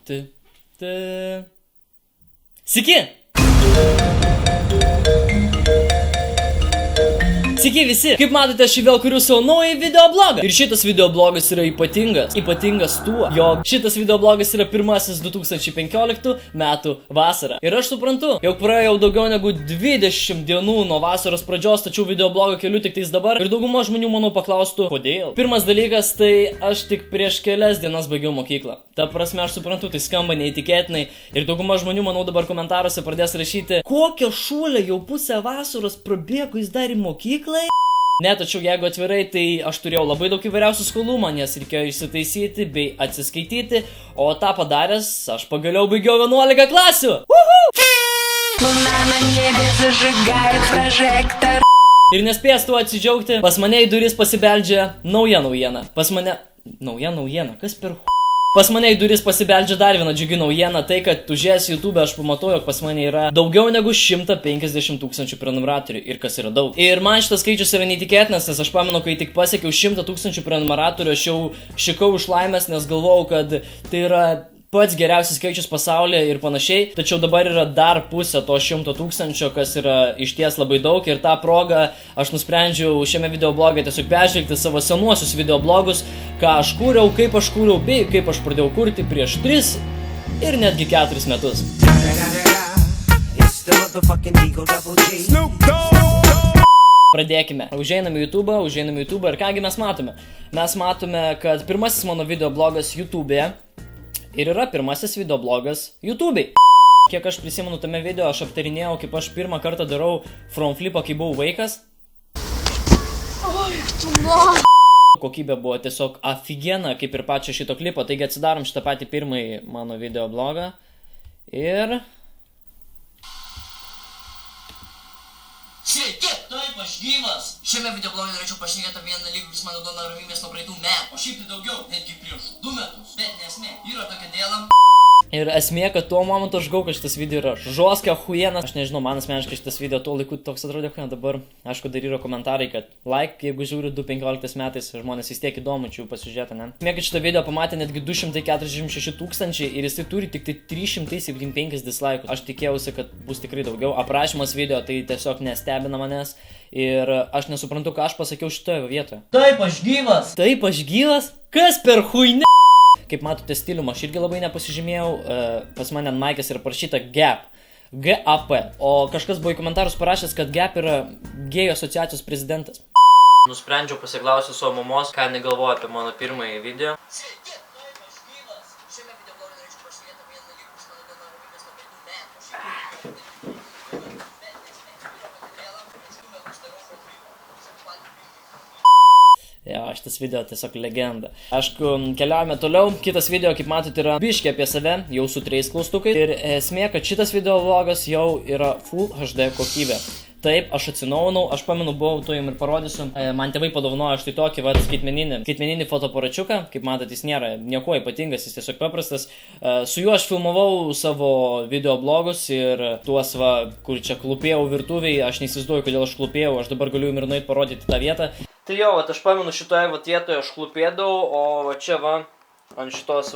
Sveiki! Sveiki visi! Kaip matote, aš vėl kuriu savo naują videoblogą. Ir šitas videoblogas yra ypatingas. Ypatingas tuo, jog šitas videoblogas yra pirmasis 2015 metų vasara. Ir aš suprantu, jog praėjo daugiau negu 20 dienų nuo vasaros pradžios, tačiau videoblogą keliu tik tais dabar. Ir dauguma žmonių manau paklaustų, kodėl. Pirmas dalykas, tai aš tik prieš kelias dienas baigiau mokyklą. Ta prasme, aš suprantu, tai skamba neįtikėtinai. Ir dauguma žmonių, manau, dabar komentaruose pradės rašyti, kokią šūlę jau pusę vasaros prabėgo jis dar į mokyklą. Ne, tačiau jeigu atvirai, tai aš turėjau labai daug įvairiausių skolų, man jas reikėjo išsitaisyti bei atsiskaityti, o tą padaręs, aš pagaliau baigiau 11 klasių. Ir nespėjęs tuo atsidžiaugti, pas mane į duris pasibeldžia nauja naujiena. Nauja naujiena, kas per Pas mane į duris pasibeldžia dar viena džiugi naujiena, tai kad užėjęs YouTube aš pamatau, jog pas mane yra daugiau negu 150 000 prenumeratorių ir kas yra daug. Ir man šitas skaičius yra neįtikėtinas, nes aš pamenu, kai tik pasiekiau 100 000 prenumeratorių, aš jau šikau iš laimės, nes galvojau, kad tai yra pats geriausias skaičius pasaulyje ir panašiai, tačiau dabar yra dar pusė to 100 000, kas yra išties labai daug ir tą progą aš nusprendžiau šiame videoblogė tiesiog peržvelgti savo senuosius videoblogus, ką aš kūriau, kaip aš kūriau, bei kaip aš pradėjau kurti prieš 3 ir netgi 4 metus. Pradėkime. Užeiname į YouTube ir kągi mes matome? Mes matome, kad pirmasis mano videoblogas YouTube'e ir yra pirmasis videoblogas YouTube'ai. Kiek aš prisimenu tame video, aš aptarinėjau, kaip aš pirmą kartą darau front flipą, kai buvau vaikas. Kokybė buvo tiesiog afigena, kaip ir pačio šito klipo, taigi atsidarom šitą patį pirmąjį mano videoblogą. Ir... Sveiki, taip, aš gyvas. Šiame videoblogė norėčiau pašnekėti apie vieną dalyką, kuris man duoda ramybės nuo praeitų metų. O šiaip tai daugiau, netgi prieš 2 metus. Bet nesmė, yra tokia dėla. Ir esmė, kad tuo momentu aš gau, kad šitas video yra žoskia huijena. Aš nežinau, man asmeniškai šitas video tuo laiku toks atrodė huijena. Dabar, aišku, dar yra komentarai, kad jeigu žiūri 2015 metais, žmonės vis tiek įdomu, čia jau pasižiūrėta, ne? Esmė, kad šitą video pamatė netgi 246 000 ir jisai turi tik tai 375 dislike'us. Aš tikėjausi, kad bus tikrai daugiau. Aprašymas video tai tiesiog nestebina manęs. Ir aš nesuprantu, ką aš pasakiau šitoje vietoje. Taip, aš gyvas. Taip, aš gyvas? Kas per huijne? Kaip matote stilium, aš irgi labai nepasižymėjau, pas mane ant maikės yra parašyta GAP, G-A-P, o kažkas buvo į komentarus parašęs, kad GAP yra gėjų asociacijos prezidentas. Nusprendžiau pasiklausti savo mamos, ką negalvoja apie mano pirmąjį video. Sveiki, taip, aš gyvas. Šiame videoblogė norėčiau pašnekėti apie vieną dalyką, kuris man duoda ramybės nuo praeitų metų. Jo, šitas video tiesiog legenda. Aišku, keliaujame toliau. Kitas video, kaip matote, yra biškė apie save, jau su 3 klaustukais. Ir esmė, kad šitas videovlogas jau yra Full HD kokybė. Taip, aš atsinaujinau, aš pamenu, buvau, to jums ir parodysiu. Man tėvai padovanojo štai tokį skaitmeninį fotoaparačiuką. Kaip matote, jis nėra nieko ypatingas, jis tiesiog paprastas. Su juo aš filmavau savo videoblogus ir tuos, kur čia klūpėjau virtuviai, aš neįsivaizduoju, kodėl aš klūpėjau, aš dabar galiu jums ir nueit parodyti tą vietą. Tai jo, aš pamenu, šitoje vietoje aš klūpėdavau, o čia ant šitos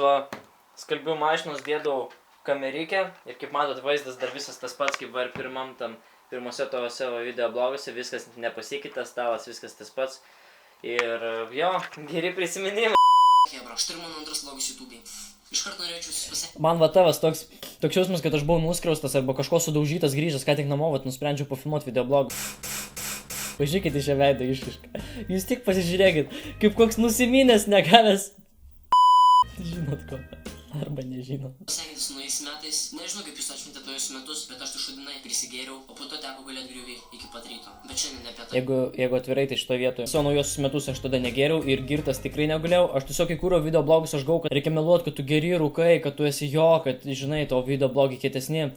skalbimo mašinos dėdavau kamerikę. Ir kaip matot, vaizdas dar visas tas pats, kaip ir pirmose savo videoblogose, viskas nepasikeitė, stalas viskas tas pats. Ir jo, geri prisiminimai. Hebra, štai ir mano antras vlogas YouTube'ai. Iškart norėčiau pasiekti. Man tavas toks jausmas, kad aš buvau nuskriaustas arba kažko sudaužytas, grįžęs, ką tik namo, nusprendžiau pafilmuoti videoblogą. Pažiūrėkite šią veidą išraišką. Jūs tik pasižiūrėkit, kaip koks nusiminęs negavęs. Žinot ko. Arba nežinot. Pasveikinti su naujais metais. Nežinau, kaip jūs atšventėte naujus metus, bet aš tai šudinai prisigėriau, o po to teko gulėti griuvį iki pat ryto. Bet šiandien ne apie tai. Jeigu atvirai, tai šitoje vietoje. Savo naujosius metus aš tada negėriau ir girtas tikrai negulėjau. Aš tiesiog įkūriau videoblogus, aš gau, kad reikia meluoti, kad tu geri rūkai, kad tu esi jo, kad žinai, tavo videoblogai kietesni.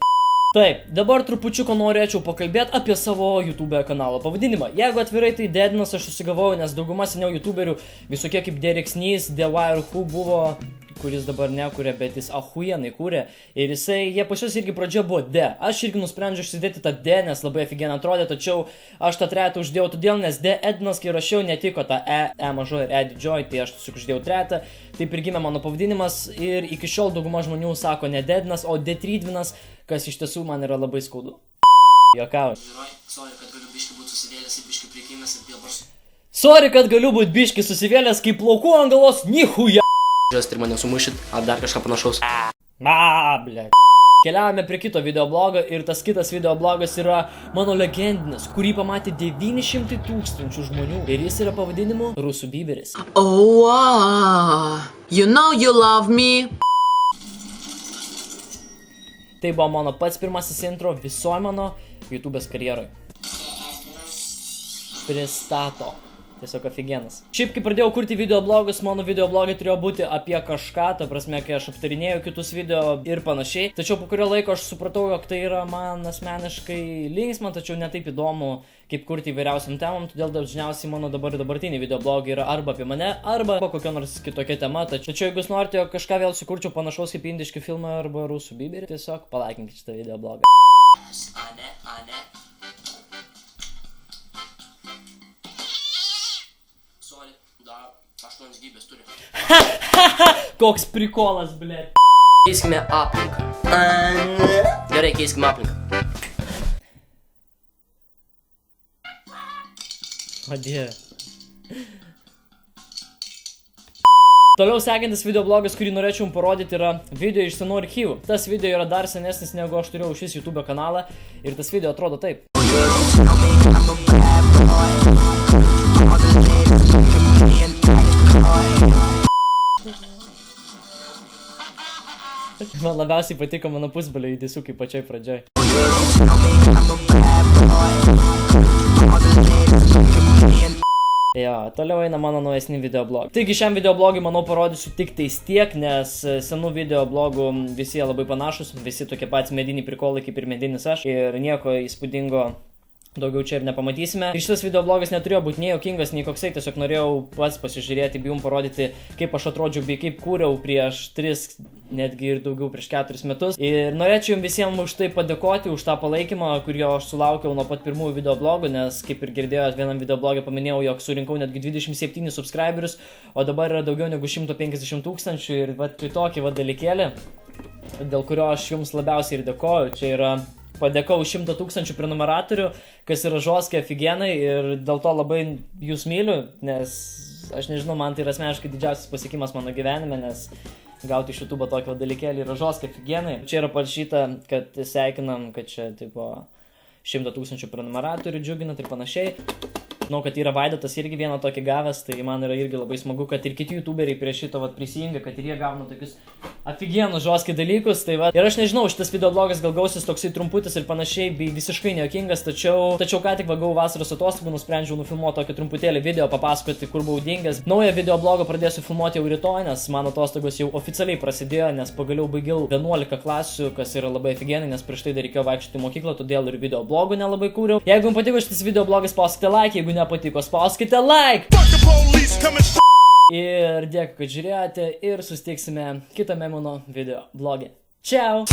Taip, dabar trupučiuką norėčiau pakalbėti apie savo YouTube kanalo pavadinimą. Jeigu atvirai, tai Dedinas aš susigalvojau, nes dauguma seniau YouTuberių visokie kaip Derek Sneeze, The Wire Who buvo kuris dabar nekuria, bet jis ahuienai kūrė. Ir jie pas juos irgi pradžia buvo D. Aš irgi nusprendžiau užsidėti tą D, nes labai aфиgenai atrodė, tačiau aš tą trejetą uždėjau todėl, nes D Edvinas, kai rašiau, netiko tą E mažoji ir E didžioji, tai aš tiesiog uždėjau trejetą. Taip ir gimė mano pavadinimas ir iki šiol dauguma žmonių sako ne D Edvinas, o D Trydvinas, kas iš tiesų man yra labai skaudu. Jokauju. Sorry, kad galiu būti biški susivėlęs kaip plaukų ant galos, nichuja. Ir mane sumušit, ar dar kažką panašaus. Ble. Keliavome prie kito videoblogo ir tas kitas videoblogas yra mano legendinis, kurį pamatė 900 000 žmonių ir jis yra pavadinimu Rusų Bieberis. Oh, you know you love me. Tai buvo mano pats pirmasis intro visoje mano YouTube'ės karjeroj. Pristato. Tiesiog aфиgenas. Šiaip, kai pradėjau kurti videoblogus, mano videoblogai turėjo būti apie kažką, ta prasme, kai aš aptarinėjau kitus video ir panašiai. Tačiau po kurio laiko aš supratau, jog tai yra man asmeniškai linksma, tačiau netaip įdomu, kaip kurti įvairiausiam temam, todėl dažniausiai mano dabartiniai videoblogai yra arba apie mane, arba kokia nors kitokia tema. Tačiau jeigu jūs norite, jog kažką vėl sukurčiau panašaus kaip indiški filmai arba Rusų Bieberį, tiesiog palaikinkite šitą videoblogą. Koks prikolas, ble. Keiskime aplinką. Gerai, keiskime aplinką. O dieve. Toliau sekantis videoblogas, kurį norėčiau jums parodyti, yra video iš senų archyvų. Tas video yra dar senesnis negu aš turėjau šis YouTube kanalą ir tas video atrodo taip. Man labiausiai patiko mano pusbalio judesiukai pačioj pradžioj. Jo, toliau eina mano naujesni videoblogai. Taigi šiam videoblogui, manau, parodysiu tik tais tiek, nes senų videoblogų visi labai panašus, visi tokie patys mediniai prikolai kaip ir medinis aš ir nieko įspūdingo daugiau čia ir nepamatysime. Ir šitas videoblogas neturėjo būti nei juokingas, nei koksai, tiesiog norėjau pats pasižiūrėti, bei jums parodyti, kaip aš atrodžiau, bei kaip kūriau prieš 3, netgi ir daugiau prieš 4 metus. Ir norėčiau jums visiems už tai padėkoti, už tą palaikymą, kurio aš sulaukiau nuo pat pirmųjų videoblogų, nes kaip ir girdėjot, vienam videoblogė paminėjau, jog surinkau netgi 27 subscriberius, o dabar yra daugiau negu 150 000 ir va tai tokį va dalykėlį, dėl kurio aš jums labiausiai ir dėkoju. Čia yra padėkau 100 000 prenumeratorių, kas yra žoskai aфиgenai ir dėl to labai jūs myliu, nes aš nežinau, man tai yra asmeniškai didžiausias pasiekimas mano gyvenime, nes gauti iš YouTube tokį dalykėlį yra žoskai aфиgenai. Čia yra parašyta, kad sveikinam, kad čia tipo 100 000 prenumeratorių džiugina ir panašiai. Žinau, kad yra Vaidotas irgi vieną tokį gavęs, tai man yra irgi labai smagu, kad ir kiti youtuberiai prie šito prisijungia, kad ir jie gauna tokius aфиgenus žoskai dalykus. Tai va. Ir aš nežinau, šitas videoblogas gal gausis toksai trumputis ir panašiai, bei visiškai nejuokingas, tačiau ką tik gavau vasaros atostogų, nusprendžiau nufilmuoti tokį trumputėlį video, papasakoti, kur buvau dingęs. Naują videoblogą pradėsiu filmuoti jau rytoj, nes mano atostogos jau oficialiai prasidėjo, nes pagaliau baigiau 11 klasių, kas yra labai aфиgenai, nes prieš tai dar reikėjo vaikščioti į mokyklą, todėl ir videoblogų nelabai kūriau. Jeigu jums patiko šitas videoblogas, spauskite like, jeigu nepatiko, spauskite like. Ir dėkui, kad žiūrėjote ir susitiksime kitame mano video bloge. Ciao!